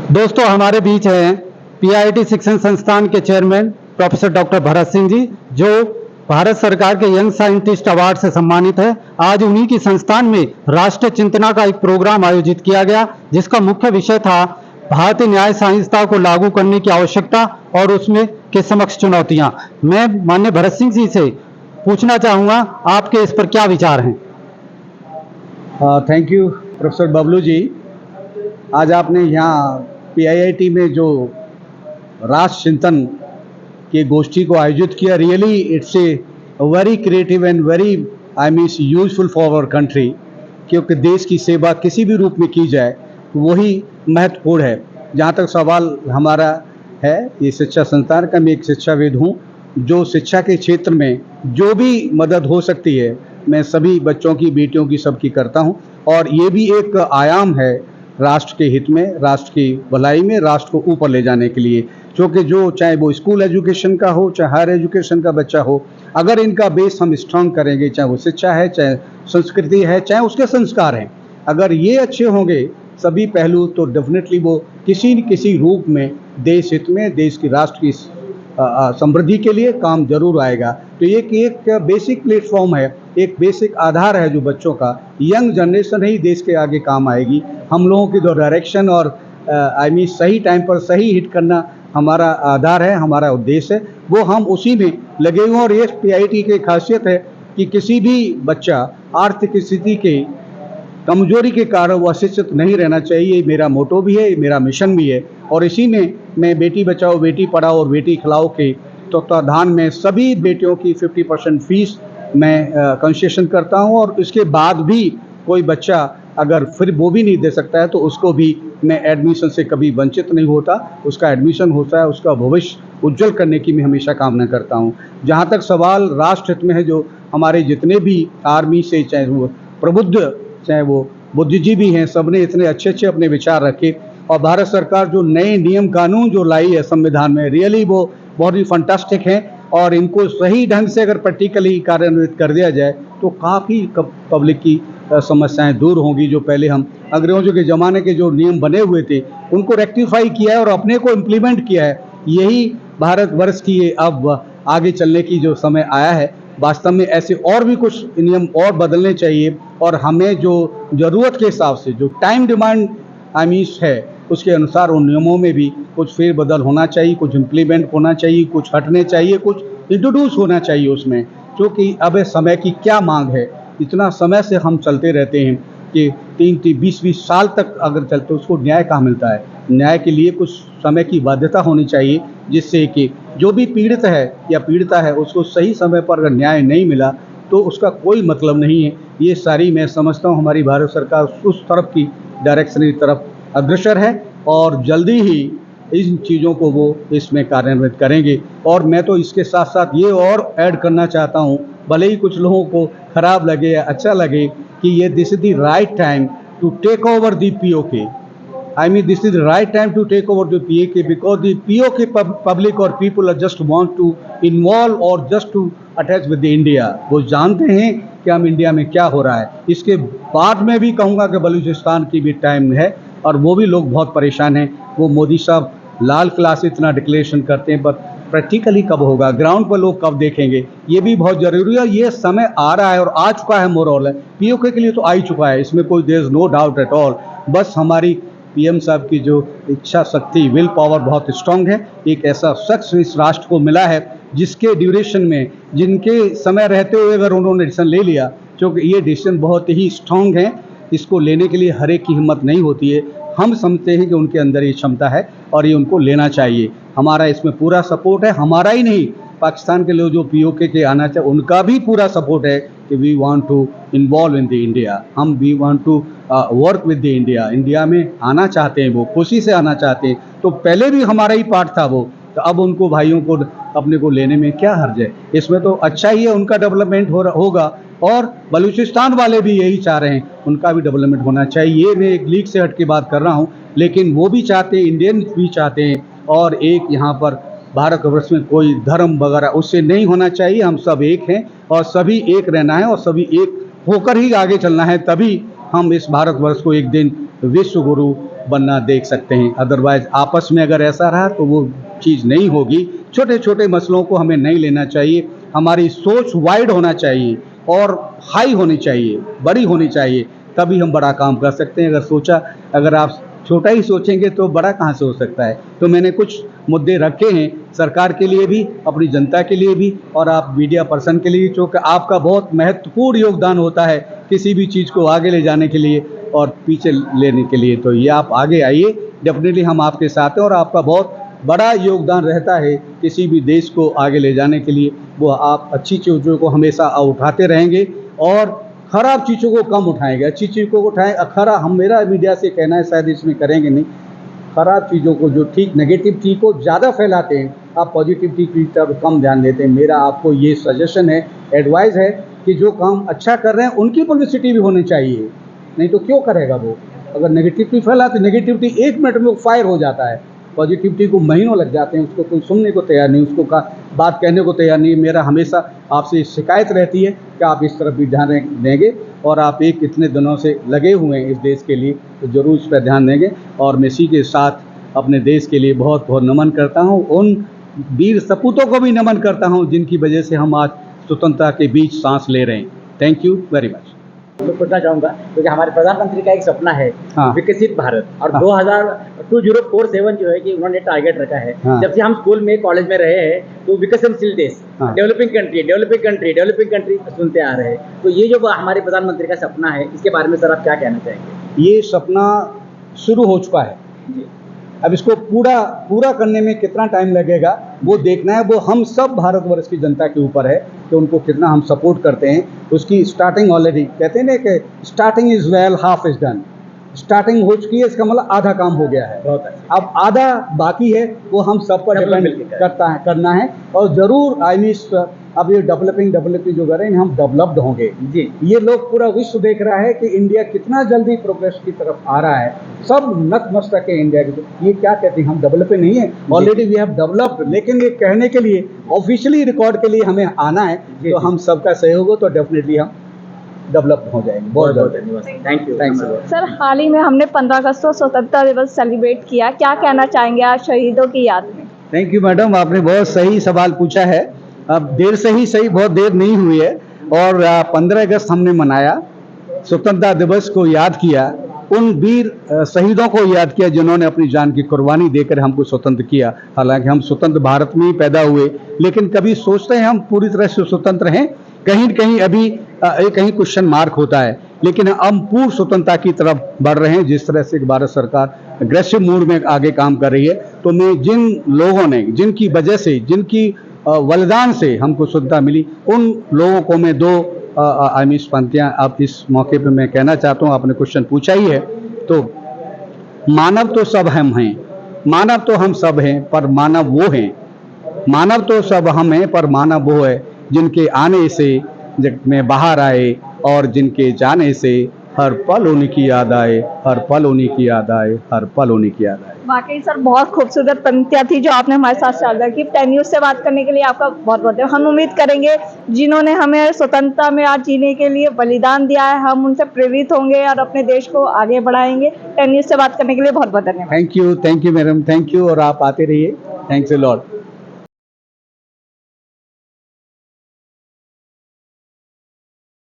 दोस्तों, हमारे बीच हैं पीआईटी शिक्षण संस्थान के chairman professor doctor Bharat Singh ji, जो भारत सरकार के यंग साइंटिस्ट अवार्ड से सम्मानित है। आज उन्हीं की संस्थान में राष्ट्र चिंतना का एक प्रोग्राम आयोजित किया गया, जिसका मुख्य विषय था भारतीय न्याय संहिता को लागू करने की आवश्यकता और उसमें के समक्ष चुनौतियां। मैं माननीय भरत सिंह जी से पूछना चाहूंगा, आपके इस पर क्या विचार हैं? Thank you professor Bablu ji. आज आपने यहाँ पीआईआईटी में जो राष्ट्र चिंतन की गोष्ठी को आयोजित किया, really it's a very creative and very useful for our country, क्योंकि देश की सेवा किसी भी रूप में की जाए तो वही महत्वपूर्ण है। जहाँ तक सवाल हमारा है, ये शिक्षा संस्थान का, मैं एक शिक्षाविद हूँ, जो शिक्षा के क्षेत्र में जो भी मदद हो सकती है मैं सभी बच्चों की, बेटियों की, सबकी करता हूँ। और ये भी एक आयाम है राष्ट्र के हित में, राष्ट्र की भलाई में, राष्ट्र को ऊपर ले जाने के लिए। क्योंकि जो चाहे वो स्कूल एजुकेशन का हो, चाहे हायर एजुकेशन का बच्चा हो, अगर इनका बेस हम स्ट्रांग करेंगे, चाहे वो शिक्षा है, चाहे संस्कृति है, चाहे उसके संस्कार हैं, अगर ये अच्छे होंगे सभी पहलू, तो डेफिनेटली वो किसी न किसी रूप में देश हित में, देश की, राष्ट्र की समृद्धि के लिए काम जरूर आएगा। तो एक बेसिक प्लेटफॉर्म है, एक बेसिक आधार है जो बच्चों का, यंग जनरेशन ही देश के आगे काम आएगी। हम लोगों की जो डायरेक्शन और सही टाइम पर सही हिट करना हमारा आधार है, हमारा उद्देश्य है, वो हम उसी में लगे हुए हैं। और ये पीआईटी की खासियत है कि किसी भी बच्चा आर्थिक स्थिति के कमजोरी के कारण वो अशिक्षित नहीं रहना चाहिए। मेरा मोटो भी है, मेरा मिशन भी है। और इसी में मैं बेटी बचाओ, बेटी पढ़ाओ और बेटी खिलाओ के तत्वाधान में सभी बेटियों की 50% फीस मैं कंसेशन करता हूं। और इसके बाद भी कोई बच्चा अगर फिर वो भी नहीं दे सकता है तो उसको भी मैं एडमिशन से कभी वंचित नहीं होता, उसका एडमिशन होता है, उसका भविष्य उज्जवल करने की मैं हमेशा कामना करता हूँ। जहाँ तक सवाल राष्ट्र हित में है, जो हमारे जितने भी आर्मी से, चाहे वो प्रबुद्ध, चाहे वो बुद्धिजीवी हैं, सबने इतने अच्छे अच्छे अपने विचार रखे। और भारत सरकार जो नए नियम कानून जो लाई है संविधान में, रियली वो बहुत ही फंटास्टिक हैं। और इनको सही ढंग से अगर प्रैक्टिकली कार्यान्वित कर दिया जाए तो काफ़ी पब्लिक की समस्याएं दूर होंगी। जो पहले हम अंग्रेजों के ज़माने के जो नियम बने हुए थे उनको रेक्टिफाई किया है और अपने को इम्प्लीमेंट किया है। यही भारतवर्ष की ये अब आगे चलने की जो समय आया है। वास्तव में ऐसे और भी कुछ नियम और बदलने चाहिए, और हमें जो ज़रूरत के हिसाब से जो टाइम डिमांड है उसके अनुसार उन नियमों में भी कुछ फेरबदल होना चाहिए, कुछ इम्प्लीमेंट होना चाहिए, कुछ हटने चाहिए, कुछ इंट्रोड्यूस होना चाहिए उसमें। क्योंकि अब समय की क्या मांग है, इतना समय से हम चलते रहते हैं कि 20-20 साल तक अगर चलते, उसको न्याय कहाँ मिलता है। न्याय के लिए कुछ समय की बाध्यता होनी चाहिए, जिससे कि जो भी पीड़ित है या पीड़िता है उसको सही समय पर अगर न्याय नहीं मिला तो उसका कोई मतलब नहीं है। ये सारी मैं समझता हूँ हमारी भारत सरकार उस तरफ की डायरेक्शन की तरफ अग्रसर है, और जल्दी ही इन चीज़ों को वो इसमें कार्यान्वित करेंगे। और मैं तो इसके साथ साथ ये और ऐड करना चाहता हूँ, भले ही कुछ लोगों को खराब लगे या अच्छा लगे, कि ये this is the right time to take over the PoK. this is the right time to take over the POK, because the POK public or people are just want to involve or just to attach with the India। वो जानते हैं कि हम India में क्या हो रहा है। इसके बाद मैं भी कहूँगा कि बलूचिस्तान की भी टाइम है, और वो भी लोग बहुत परेशान हैं। वो मोदी साहब लाल किला से इतना डिक्लेरेशन करते हैं, पर प्रैक्टिकली कब होगा, ग्राउंड पर लोग कब देखेंगे, ये भी बहुत ज़रूरी है। ये समय आ रहा है और आ चुका है। मोरल है पीओके के लिए तो आ ही चुका है, इसमें कोई there is no doubt at all. बस हमारी पीएम साहब की जो इच्छा शक्ति, विल पावर बहुत स्ट्रांग है। एक ऐसा शख्स इस राष्ट्र को मिला है जिसके ड्यूरेशन में, जिनके समय रहते हुए अगर उन्होंने डिसीजन ले लिया, क्योंकि ये डिसीजन बहुत ही स्ट्रांग है, इसको लेने के लिए हर एक की हिम्मत नहीं होती है। हम समझते हैं कि उनके अंदर ये क्षमता है और ये उनको लेना चाहिए। हमारा इसमें पूरा सपोर्ट है, हमारा ही नहीं, पाकिस्तान के लोग जो पीओके के आना चाहिए उनका भी पूरा सपोर्ट है कि we want to involve in the India. हम we want to work with the India. India में आना चाहते हैं, वो खुशी से आना चाहते हैं। तो पहले भी हमारा ही पार्ट था वो, तो अब उनको भाइयों को अपने को लेने में क्या हर्ज है। इसमें तो अच्छा ही है, उनका डेवलपमेंट होगा। और बलूचिस्तान वाले भी यही चाह रहे हैं, उनका भी डेवलपमेंट होना चाहिए। ये मैं एक लीग से हट के बात कर रहा हूँ, लेकिन वो भी चाहते हैं, इंडियन भी चाहते हैं। और एक यहाँ पर भारतवर्ष में कोई धर्म वगैरह उससे नहीं होना चाहिए। हम सब एक हैं और सभी एक रहना है और सभी एक होकर ही आगे चलना है। तभी हम इस भारतवर्ष को एक दिन विश्व गुरु बनना देख सकते हैं। अदरवाइज आपस में अगर ऐसा रहा तो वो चीज़ नहीं होगी। छोटे छोटे मसलों को हमें नहीं लेना चाहिए, हमारी सोच वाइड होना चाहिए और हाई होनी चाहिए, बड़ी होनी चाहिए, तभी हम बड़ा काम कर सकते हैं। अगर आप छोटा ही सोचेंगे तो बड़ा कहाँ से हो सकता है। तो मैंने कुछ मुद्दे रखे हैं सरकार के लिए भी, अपनी जनता के लिए भी और आप मीडिया पर्सन के लिए, क्योंकि आपका बहुत महत्वपूर्ण योगदान होता है किसी भी चीज़ को आगे ले जाने के लिए और पीछे लेने के लिए। तो ये आप आगे आइए, डेफिनेटली हम आपके साथ हैं और आपका बहुत बड़ा योगदान रहता है किसी भी देश को आगे ले जाने के लिए। वो आप अच्छी चीज़ों को हमेशा उठाते रहेंगे और ख़राब चीज़ों को कम उठाएंगे, अच्छी चीज़ों को उठाएं। हम मेरा मीडिया से कहना है, शायद इसमें करेंगे नहीं, ख़राब चीज़ों को जो ठीक नेगेटिविटी को ज़्यादा फैलाते हैं, आप पॉजिटिविटी की तरफ कम ध्यान देते हैं। मेरा आपको ये सजेशन है, एडवाइस है कि जो काम अच्छा कर रहे हैं उनकी पब्लिसिटी भी होनी चाहिए, नहीं तो क्यों करेगा वो। अगर नेगेटिविटी फैलाते, नेगेटिविटी 1 मिनट में फायर हो जाता है, पॉजिटिविटी को महीनों लग जाते हैं, उसको कोई सुनने को तैयार नहीं, उसको बात कहने को तैयार नहीं। मेरा हमेशा आपसे शिकायत रहती है कि आप इस तरफ भी ध्यान देंगे और आप इतने दिनों से लगे हुए हैं इस देश के लिए, तो ज़रूर इस पर ध्यान देंगे। और मैं इसी के साथ अपने देश के लिए बहुत बहुत नमन करता हूँ, उन वीर सपूतों को भी नमन करता हूँ जिनकी वजह से हम आज स्वतंत्रता के बीच सांस ले रहे हैं। Thank you very much. मैं पूछना चाहूँगा क्योंकि हमारे प्रधानमंत्री का एक सपना है हाँ। विकसित भारत, और हाँ। 2047 जो है कि उन्होंने टारगेट रखा है। हाँ। जब से हम स्कूल में कॉलेज में रहे हैं तो विकसनशील देश, हाँ। डेवलपिंग कंट्री सुनते आ रहे हैं। तो ये जो हमारे प्रधानमंत्री का सपना है, इसके बारे में सर आप क्या कहना चाहेंगे? ये सपना शुरू हो चुका है, अब इसको पूरा करने में कितना टाइम लगेगा वो देखना है। वो हम सब भारतवर्ष की जनता के ऊपर है कि उनको कितना हम सपोर्ट करते हैं। उसकी स्टार्टिंग ऑलरेडी, कहते हैं ना कि starting is well half is done. Starting हो चुकी है, इसका मतलब आधा काम हो गया है, बहुत अच्छा। अब आधा बाकी है, वो हम सब पर डिपेंड करना है। और ज़रूर अब ये डेवलपिंग जो कर रहे हैं, हम डेवलप्ड होंगे जी। ये लोग पूरा विश्व देख रहा है कि इंडिया कितना जल्दी प्रोग्रेस की तरफ आ रहा है, सब नतमस्तक है इंडिया के। ये क्या कहते हैं, हम डेवलपिंग नहीं है, ऑलरेडी वी हैव डेवलप्ड, लेकिन ये कहने के लिए ऑफिशियली रिकॉर्ड के लिए हमें आना है, तो हम सबका सहयोग हो तो डेफिनेटली हम डेवलप हो जाएंगे। बहुत बहुत धन्यवाद, थैंक यू। थैंक्स। सर, हाल ही में हमने 15 अगस्त को स्वतंत्रता दिवस सेलिब्रेट किया, क्या कहना चाहेंगे आज शहीदों की याद में? थैंक यू मैडम, आपने बहुत सही सवाल पूछा है। अब देर से ही सही, बहुत देर नहीं हुई है। और 15 अगस्त हमने मनाया, स्वतंत्रता दिवस को याद किया, उन वीर शहीदों को याद किया जिन्होंने अपनी जान की कुर्बानी देकर हमको स्वतंत्र किया। हालांकि हम स्वतंत्र भारत में ही पैदा हुए, लेकिन कभी सोचते हैं हम पूरी तरह से स्वतंत्र हैं, कहीं न कहीं अभी कहीं क्वेश्चन मार्क होता है, लेकिन हम पूर्ण स्वतंत्रता की तरफ बढ़ रहे हैं। जिस तरह से भारत सरकार अग्रेसिव मूड में आगे काम कर रही है, तो मैं जिन लोगों ने, जिनकी वजह से, जिनकी बलिदान से हमको स्वतंत्रता मिली, उन लोगों को मैं दो पंक्तियां अब इस मौके पे मैं कहना चाहता हूं। आपने क्वेश्चन पूछा ही है, तो मानव तो सब हम हैं, मानव तो हम सब हैं, पर मानव वो हैं। मानव तो सब हम हैं, पर मानव वो है जिनके आने से जग में बाहर आए और जिनके जाने से हर पल उन्हीं की याद आए, हर पल उन्हीं की याद आए, हर पल उन्हीं की याद आए। वाकई सर, बहुत खूबसूरत पंक्तियाँ थी जो आपने हमारे साथ साझा की। 10 न्यूज़ से बात करने के लिए आपका बहुत बहुत धन्यवाद। हम उम्मीद करेंगे जिन्होंने हमें स्वतंत्रता में आज जीने के लिए बलिदान दिया है, हम उनसे प्रेरित होंगे और अपने देश को आगे बढ़ाएंगे। 10 न्यूज़ से बात करने के लिए बहुत बहुत धन्यवाद। Thank you madam, thank you, और आप आते रहिए। Thanks a lot.